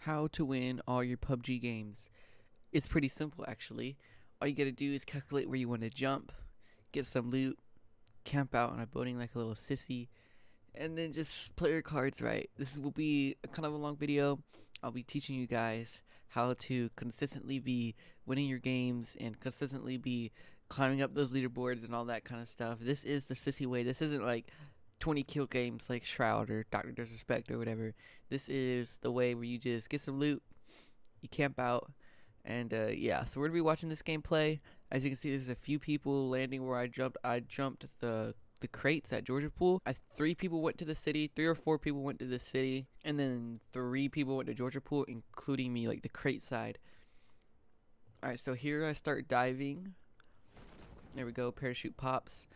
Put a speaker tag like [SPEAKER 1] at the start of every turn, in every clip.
[SPEAKER 1] How to win all your PUBG games. It's pretty simple actually. All you gotta do is calculate where you want to jump, get some loot, camp out on a building like a little sissy, and then just play your cards right. This will be a kind of a long video. I'll be teaching you guys how to consistently be winning your games and consistently be climbing up those leaderboards and all that kind of stuff. This is the sissy way. This isn't like 20 kill games like Shroud or Dr. Disrespect or whatever. This is the way where you just get some loot, you camp out, and yeah. So we're gonna be watching this gameplay. As you can see, there's a few people landing where I jumped. I jumped the crates at Georgia Pool. 3 people went to the city, 3 or 4 people went to the city, and then 3 people went to Georgia Pool, including me, like the crate side. Alright, so here I start diving. There we go, parachute pops.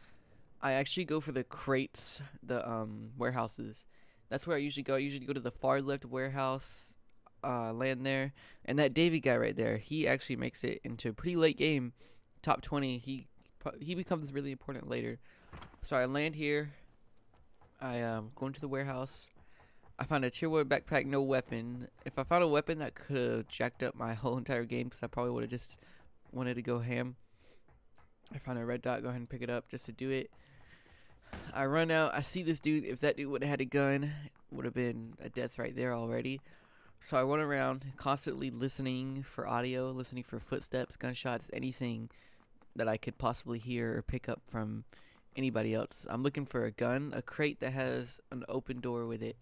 [SPEAKER 1] I actually go for the crates, the warehouses. That's where I usually go. I usually go to the far left warehouse, land there. And that Davey guy right there, he actually makes it into a pretty late game, top 20. He becomes really important later. So I land here. I go into the warehouse. I found a tier 1 backpack, no weapon. If I found a weapon, that could have jacked up my whole entire game because I probably would have just wanted to go ham. I found a red dot, go ahead and pick it up just to do it. I run out, I see this dude. If that dude would have had a gun, it would have been a death right there already. So I run around constantly listening for audio, listening for footsteps, gunshots, anything that I could possibly hear or pick up from anybody else. I'm looking for a gun, a crate that has an open door with it.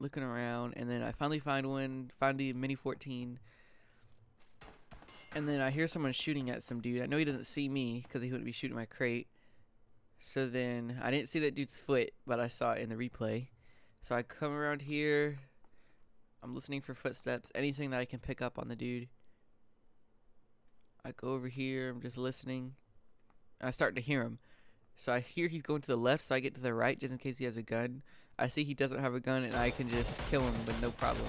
[SPEAKER 1] Looking around, and then I finally find one, found the Mini 14. And then I hear someone shooting at some dude. I know he doesn't see me because he wouldn't be shooting my crate. So then I didn't see that dude's foot, but I saw it in the replay. So I come around here. I'm listening for footsteps, anything that I can pick up on the dude. I go over here, I'm just listening. And I start to hear him. So I hear he's going to the left, so I get to the right just in case he has a gun. I see he doesn't have a gun, and I can just kill him with no problem.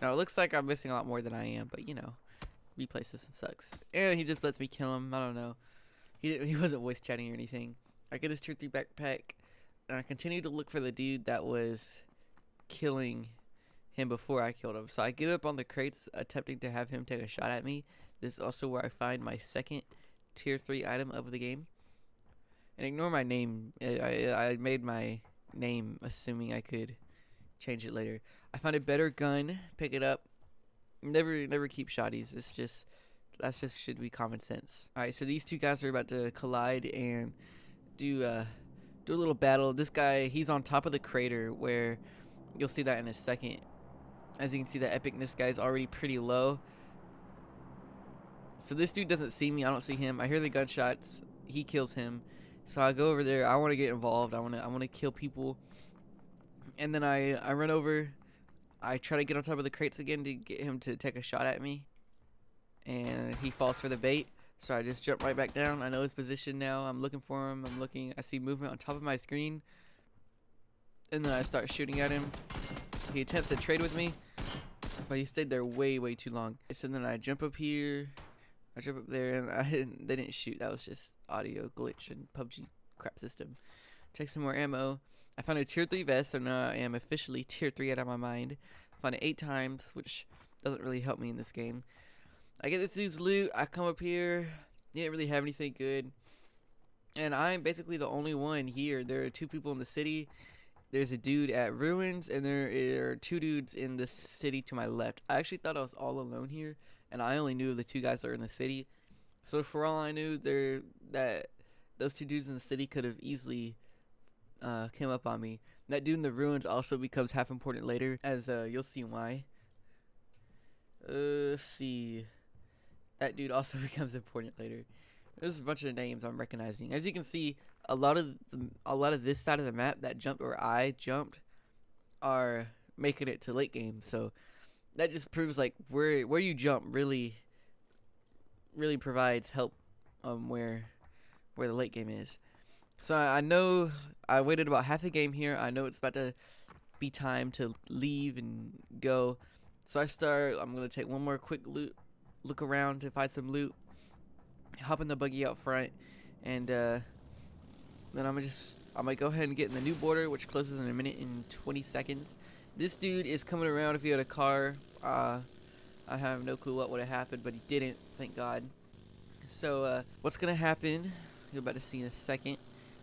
[SPEAKER 1] Now it looks like I'm missing a lot more than I am, but you know, replay system sucks. And he just lets me kill him. I don't know. He wasn't voice chatting or anything. I get his tier 3 backpack, and I continue to look for the dude that was killing him before I killed him. So I get up on the crates, attempting to have him take a shot at me. This is also where I find my second tier 3 item of the game. And ignore my name. I made my name assuming I could change it later. I found a better gun, pick it up. Never keep shotties. That's just should be common sense. Alright, so these two guys are about to collide and do a little battle. This guy, he's on top of the crater where you'll see that in a second. As you can see, the epicness guy's already pretty low. So this dude doesn't see me, I don't see him. I hear the gunshots, he kills him. So I go over there, I want to get involved, I want to kill people. And then I run over, I try to get on top of the crates again to get him to take a shot at me. And he falls for the bait, so I just jump right back down. I know his position now, I'm looking for him, I see movement on top of my screen. And then I start shooting at him. He attempts to trade with me, but he stayed there way too long. So then I jump up here, I jump up there, and they didn't shoot. That was just audio glitch and PUBG crap system. Check some more ammo. I found a tier 3 vest, so now I am officially tier 3 out of my mind. I found it 8 times, which doesn't really help me in this game. I get this dude's loot, I come up here, he didn't really have anything good. And I'm basically the only one here. There are 2 people in the city. There's a dude at Ruins, and there are 2 dudes in the city to my left. I actually thought I was all alone here, and I only knew the 2 guys that are in the city. So for all I knew, those 2 dudes in the city could have easily came up on me. That dude in the Ruins also becomes half important later, as you'll see why. Let's see. That dude also becomes important later. There's a bunch of names I'm recognizing. As you can see, a lot of this side of the map that jumped or I jumped are making it to late game. So that just proves like where you jump really provides help where the late game is. So I know I waited about half the game here. I know it's about to be time to leave and go. So I'm gonna take one more quick look around to find some loot. Hop in the buggy out front, and then I might go ahead and get in the new border, which closes in a minute and 20 seconds. This dude is coming around if he had a car. I have no clue what would have happened, but he didn't, thank God. So, what's gonna happen, you're about to see in a second.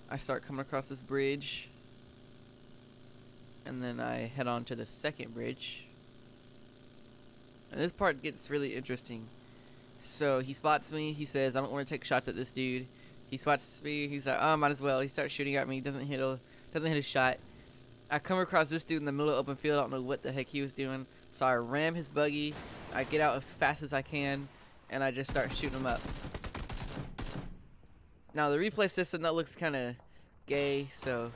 [SPEAKER 1] I start coming across this bridge, and then I head on to the second bridge. And this part gets really interesting. So, he spots me, he says, I don't want to take shots at this dude. He spots me, he's like, oh, might as well. He starts shooting at me, doesn't hit a shot. I come across this dude in the middle of open field, I don't know what the heck he was doing. So I ram his buggy, I get out as fast as I can, and I just start shooting him up. Now the replay system, that looks kind of gay, so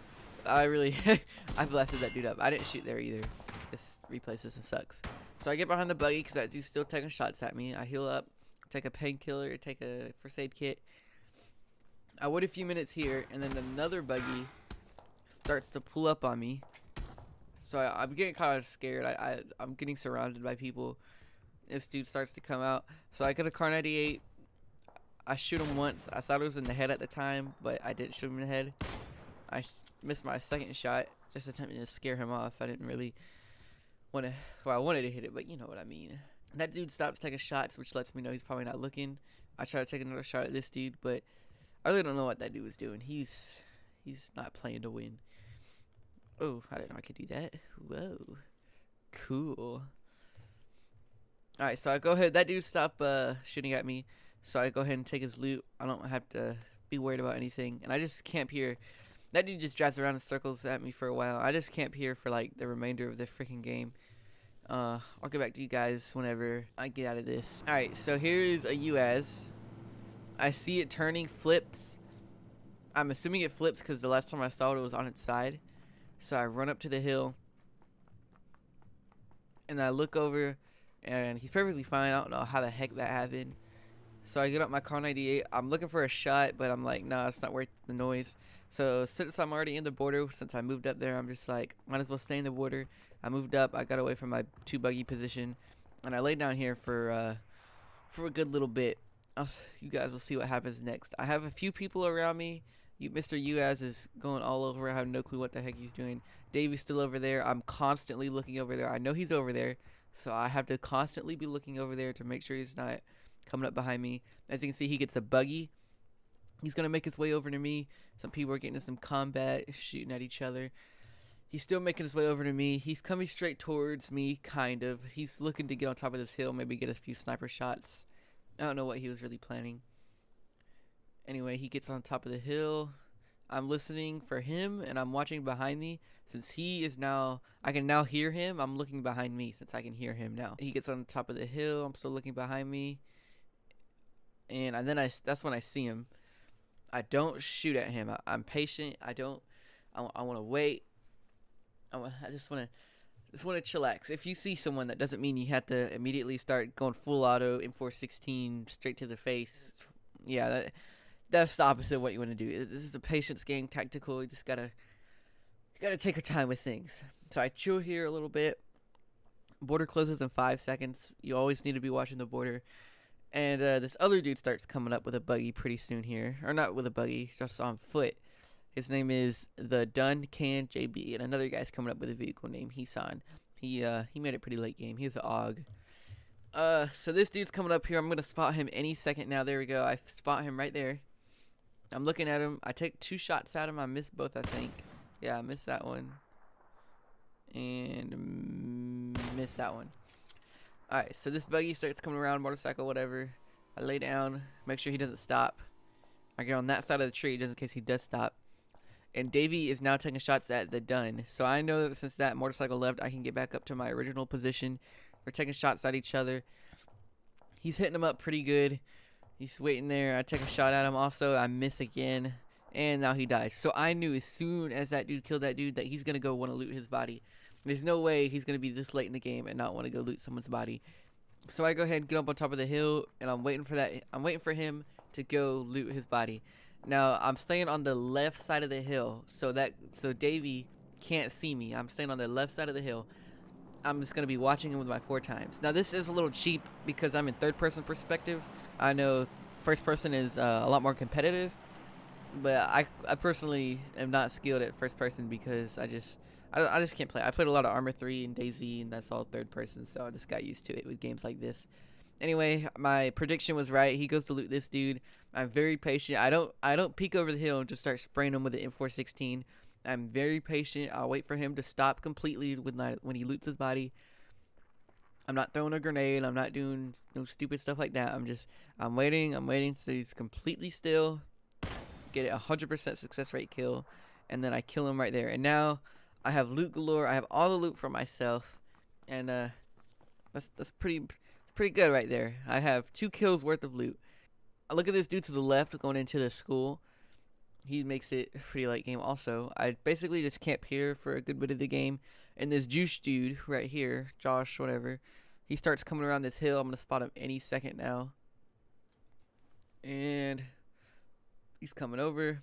[SPEAKER 1] I really, I blasted that dude up. I didn't shoot there either. This replay system sucks. So I get behind the buggy because that dude's still taking shots at me. I heal up, take a painkiller, take a first aid kit. I wait a few minutes here, and then another buggy starts to pull up on me. So I'm getting kind of scared. I'm getting surrounded by people. This dude starts to come out. So I get a Car 98. I shoot him once. I thought it was in the head at the time, but I didn't shoot him in the head. I missed my second shot, just attempting to scare him off. I didn't really want to, well, I wanted to hit it, but you know what I mean. That dude stops taking shots, which lets me know he's probably not looking. I try to take another shot at this dude, but I really don't know what that dude was doing. He's not playing to win. Oh, I didn't know I could do that. Whoa. Cool. Alright, so I go ahead. That dude stopped shooting at me. So I go ahead and take his loot. I don't have to be worried about anything. And I just camp here. That dude just drives around in circles at me for a while. I just camp here for like the remainder of the freaking game. I'll get back to you guys whenever I get out of this. Alright, so here's a UAZ. I see it turning, flips. I'm assuming it flips because the last time I saw it was on its side. So I run up to the hill, and I look over, and he's perfectly fine. I don't know how the heck that happened. So I get up my Car 98. I'm looking for a shot, but I'm like, nah, it's not worth the noise. So since I'm already in the border, since I moved up there, I'm just like, might as well stay in the border. I moved up. I got away from my 2 buggy position, and I laid down here for a good little bit. You guys will see what happens next. I have a few people around me. Mr. Uaz is going all over. I have no clue what the heck he's doing. Davey's still over there. I'm constantly looking over there. I know he's over there, so I have to constantly be looking over there to make sure he's not coming up behind me. As you can see, he gets a buggy. He's going to make his way over to me. Some people are getting in some combat, shooting at each other. He's still making his way over to me. He's coming straight towards me, kind of. He's looking to get on top of this hill, maybe get a few sniper shots. I don't know what he was really planning. Anyway, he gets on top of the hill. I'm listening for him, and I'm watching behind me. Since he is now, I can now hear him. I'm looking behind me since I can hear him now. He gets on top of the hill. I'm still looking behind me. And then that's when I see him. I don't shoot at him. I'm patient. I want to wait. I just want to chillax. If you see someone, that doesn't mean you have to immediately start going full auto, M416, straight to the face. Yeah, that's the opposite of what you want to do. This is a patience game, tactical. You just gotta take your time with things. So I chill here a little bit. Border closes in 5 seconds. You always need to be watching the border. And this other dude starts coming up with a buggy pretty soon here. Or not with a buggy, just on foot. His name is the Dun Can JB. And another guy's coming up with a vehicle named Hisan. He made it pretty late game. He was an AUG. So this dude's coming up here. I'm going to spot him any second now. There we go. I spot him right there. I'm looking at him. I take 2 shots at him. I missed both, I think. Yeah, I missed that one. And missed that one. Alright, so this buggy starts coming around, motorcycle, whatever. I lay down, make sure he doesn't stop. I get on that side of the tree just in case he does stop. And Davey is now taking shots at the Dun. So I know that since that motorcycle left, I can get back up to my original position. We're taking shots at each other. He's hitting him up pretty good. He's waiting there. I take a shot at him also. I miss again. And now he dies. So I knew as soon as that dude killed that dude that he's going to go want to loot his body. There's no way he's going to be this late in the game and not want to go loot someone's body. So I go ahead and get up on top of the hill. And I'm waiting for that. I'm waiting for him to go loot his body. Now I'm staying on the left side of the hill. So Davey can't see me. I'm staying on the left side of the hill. I'm just going to be watching him with my 4 times. Now this is a little cheap because I'm in 3rd person perspective. I know 1st person is a lot more competitive, but I personally am not skilled at 1st person because I just can't play. I played a lot of Armor 3 and DayZ, and that's all third person, so I just got used to it with games like this. Anyway, my prediction was right. He goes to loot this dude. I'm very patient. I don't peek over the hill and just start spraying him with the M416. I'm very patient. I'll wait for him to stop completely when he loots his body. I'm not throwing a grenade. I'm not doing no stupid stuff like that. I'm waiting so he's completely still. Get it 100% success rate kill, and then I kill him right there. And now I have loot galore. I have all the loot for myself, and that's pretty good right there. I have 2 kills worth of loot. I look at this dude to the left going into the school. He makes it pretty late game also. I basically just camp here for a good bit of the game. And this juice dude right here, Josh, whatever, he starts coming around this hill. I'm going to spot him any second now. And he's coming over.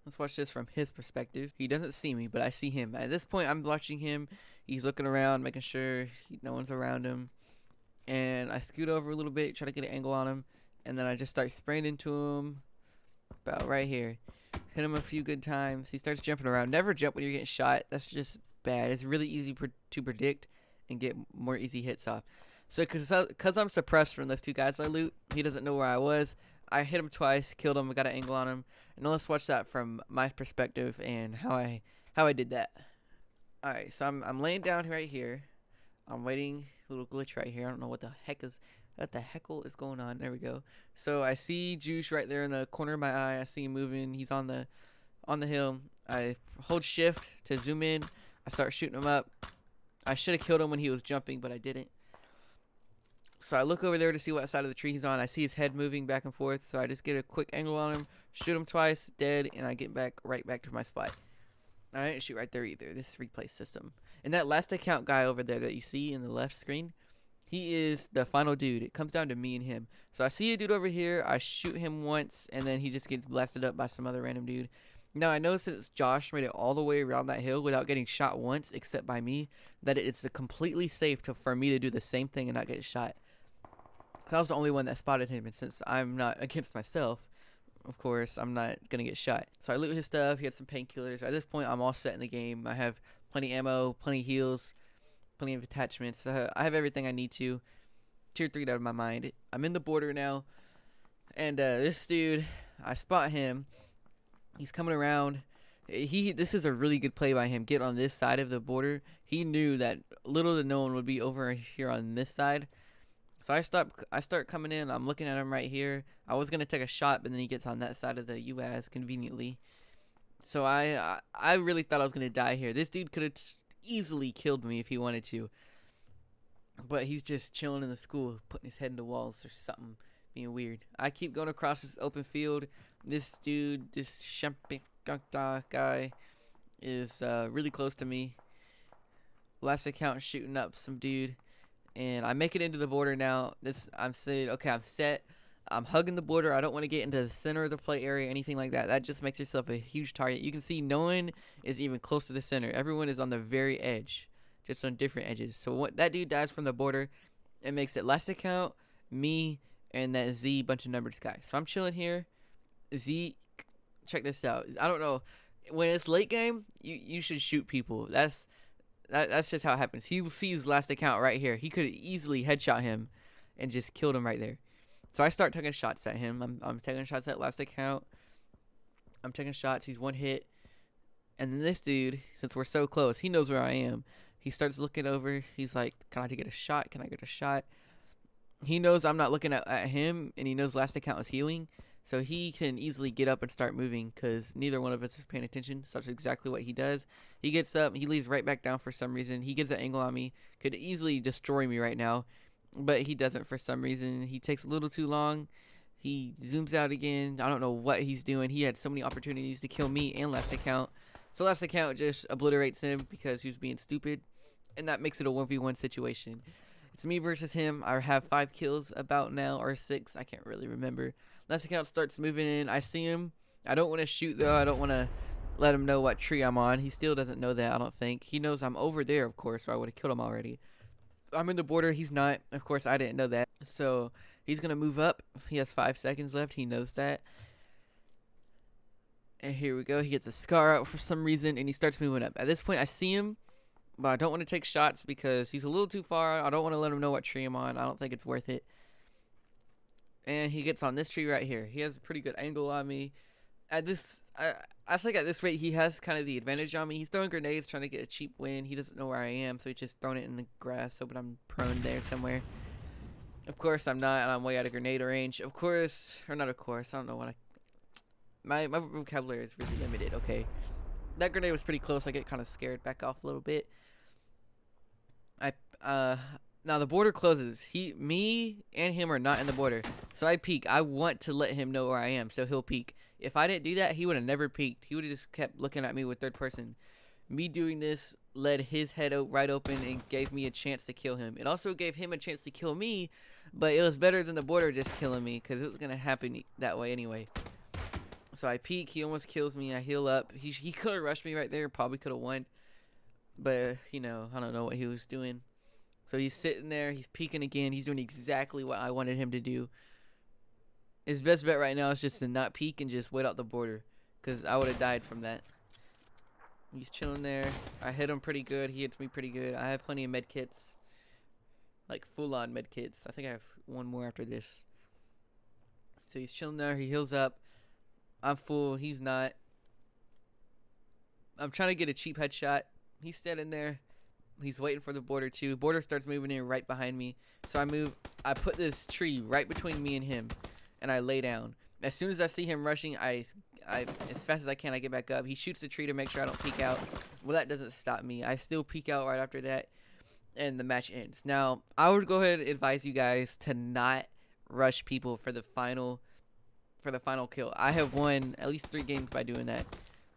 [SPEAKER 1] Let's watch this from his perspective. He doesn't see me, but I see him. At this point, I'm watching him. He's looking around, making sure no one's around him. And I scoot over a little bit, try to get an angle on him. And then I just start spraying into him. About right here. Hit him a few good times. He starts jumping around. Never jump when you're getting shot. That's just bad. It's really easy to predict and get more easy hits off. So because I'm suppressed from those 2 guys I loot, he doesn't know where I was. I hit him twice, killed him, got an angle on him. And now let's watch that from my perspective and how I did that. Alright, so I'm laying down right here. I'm waiting. A little glitch right here. I don't know what the heckle is going on. There we go. So I see Juice right there in the corner of my eye. I see him moving. He's on the hill. I hold shift to zoom in. I start shooting him up. I should have killed him when he was jumping, but I didn't. So I look over there to see what side of the tree he's on. I see his head moving back and forth. So I just get a quick angle on him, shoot him twice, dead, and I get right back to my spot. I didn't shoot right there either. This replay system. And that last account guy over there that you see in the left screen, he is the final dude. It comes down to me and him. So I see a dude over here. I shoot him once, and then he just gets blasted up by some other random dude. Now, I know since Josh made it all the way around that hill without getting shot once, except by me, that it's completely safe for me to do the same thing and not get shot. I was the only one that spotted him, and since I'm not against myself, of course, I'm not going to get shot. So I loot his stuff. He had some painkillers. At this point, I'm all set in the game. I have plenty of ammo, plenty of heals, plenty of attachments. I have everything I need to. Tier 3 out of my mind. I'm in the border now. And this dude, I spot him. He's coming around. This is a really good play by him. Get on this side of the border. He knew that little to no one would be over here on this side. So I start coming in. I'm looking at him right here. I was going to take a shot, but then he gets on that side of the UAS conveniently. So I really thought I was going to die here. This dude could have easily killed me if he wanted to. But he's just chilling in the school, putting his head into walls or something, being weird. I keep going across this open field. This dude, this Shampikanta guy, is really close to me. Last account shooting up some dude. And I make it into the border now. I'm saying, okay, I'm set. I'm hugging the border. I don't want to get into the center of the play area, anything like that. That just makes yourself a huge target. You can see no one is even close to the center. Everyone is on the very edge, just on different edges. So what that dude dies from the border, it makes it last account, me, and that Z bunch of numbered guys. So I'm chilling here. Z, check this out. I don't know. When it's late game, you should shoot people. That's just how it happens. He sees last account right here. He could easily headshot him and just killed him right there. So I start taking shots at him. I'm taking shots at last account. I'm taking shots. He's one hit. And then this dude, since we're so close, he knows where I am. He starts looking over. He's like, can I get a shot? Can I get a shot? He knows I'm not looking at him, and he knows last account is healing. So he can easily get up and start moving because neither one of us is paying attention. So that's exactly what he does. He gets up. He leaves right back down for some reason. He gets an angle on me. Could easily destroy me right now. But he doesn't for some reason. He takes a little too long. He zooms out again. I don't know what he's doing. He had so many opportunities to kill me and last account. So last account just obliterates him because he was being stupid. And that makes it a 1v1 situation. It's me versus him. I have 5 kills about now, or 6. I can't really remember. Last account starts moving in. I see him. I don't want to shoot, though. I don't want to let him know what tree I'm on. He still doesn't know that, I don't think. He knows I'm over there, of course, or I would have killed him already. I'm in the border. He's not. Of course, I didn't know that. So he's going to move up. He has 5 seconds left. He knows that. And here we go. He gets a scar out for some reason, and he starts moving up. At this point, I see him, but I don't want to take shots because he's a little too far. I don't want to let him know what tree I'm on. I don't think it's worth it. And he gets on this tree right here. He has a pretty good angle on me. At this, I think at this rate, he has kind of the advantage on me. He's throwing grenades, trying to get a cheap win. He doesn't know where I am, so he's just throwing it in the grass, hoping I'm prone there somewhere. Of course, I'm not, and I'm way out of grenade range. Of course, or not of course, I don't know what my vocabulary is really limited, okay. That grenade was pretty close. I get kind of scared, back off a little bit. Now the border closes. Me and him are not in the border. So I peek. I want to let him know where I am, so he'll peek. If I didn't do that, he would have never peeked. He would have just kept looking at me with third person. Me doing this led his head right open and gave me a chance to kill him. It also gave him a chance to kill me, but it was better than the border just killing me because it was going to happen that way anyway. So I peek. He almost kills me. I heal up. He could have rushed me right there. Probably could have won. But, you know, I don't know what he was doing. So he's sitting there. He's peeking again. He's doing exactly what I wanted him to do. His best bet right now is just to not peek and just wait out the border, because I would have died from that. He's chilling there. I hit him pretty good. He hits me pretty good. I have plenty of med kits, like full-on med kits. I think I have one more after this. So he's chilling there. He heals up. I'm full. He's not. I'm trying to get a cheap headshot. He's standing there. He's waiting for the border too. Border starts moving in right behind me. So I put this tree right between me and him, and I lay down. As soon as I see him rushing, I as fast as I can, I get back up. He shoots the tree to make sure I don't peek out. Well, that doesn't stop me. I still peek out right after that, and the match ends. Now, I would go ahead and advise you guys to not rush people for the final kill. I have won at least 3 games by doing that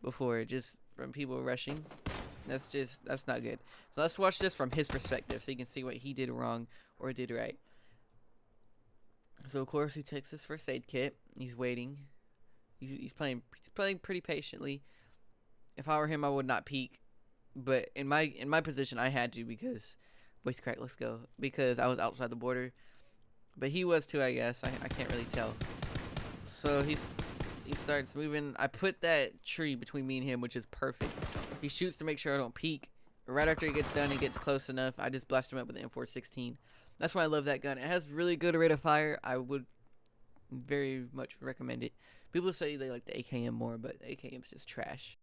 [SPEAKER 1] before, just from people rushing. That's not good. So let's watch this from his perspective so you can see what he did wrong or did right. So of course he takes his first aid kit. He's waiting. He's playing pretty patiently. If I were him, I would not peek. But in my position, I had to, because voice crack. Let's go, because I was outside the border. But he was too, I guess. I can't really tell. So he starts moving. I put that tree between me and him, which is perfect. He shoots to make sure I don't peek. Right after he gets done, he gets close enough. I just blast him up with the M416. That's why I love that gun. It has really good rate of fire. I would very much recommend it. People say they like the AKM more, but the AKM's just trash.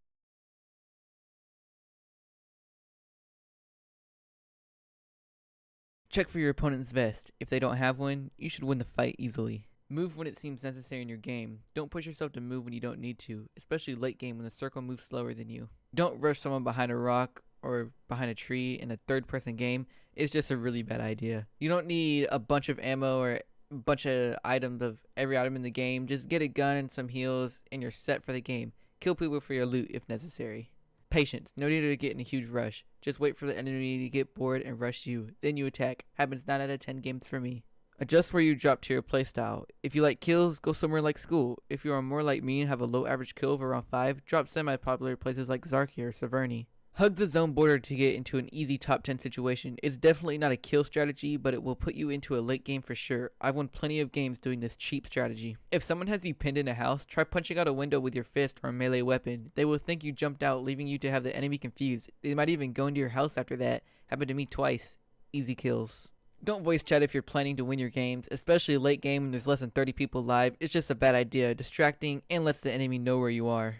[SPEAKER 1] Check for your opponent's vest. If they don't have one, you should win the fight easily. Move when it seems necessary in your game. Don't push yourself to move when you don't need to, especially late game when the circle moves slower than you. Don't rush someone behind a rock or behind a tree in a third-person game. It's just a really bad idea. You don't need a bunch of ammo or a bunch of items of every item in the game. Just get a gun and some heals and you're set for the game. Kill people for your loot if necessary. Patience. No need to get in a huge rush. Just wait for the enemy to get bored and rush you. Then you attack. Happens 9 out of 10 games for me. Adjust where you drop to your playstyle. If you like kills, go somewhere like school. If you are more like me and have a low average kill of around 5, drop semi-popular places like Zarki or Severny. Hug the zone border to get into an easy top 10 situation. It's definitely not a kill strategy, but it will put you into a late game for sure. I've won plenty of games doing this cheap strategy. If someone has you pinned in a house, try punching out a window with your fist or a melee weapon. They will think you jumped out, leaving you to have the enemy confused. They might even go into your house after that. Happened to me twice. Easy kills. Don't voice chat if you're planning to win your games, especially late game when there's less than 30 people live. It's just a bad idea, distracting, and lets the enemy know where you are.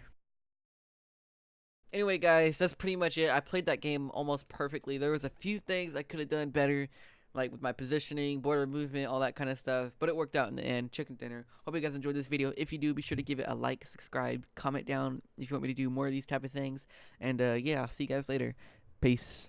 [SPEAKER 1] Anyway guys, that's pretty much it. I played that game almost perfectly. There was a few things I could have done better, like with my positioning, border movement, all that kind of stuff, but it worked out in the end. Chicken dinner. Hope you guys enjoyed this video. If you do, be sure to give it a like, subscribe, comment down if you want me to do more of these type of things, and yeah, I'll see you guys later. Peace.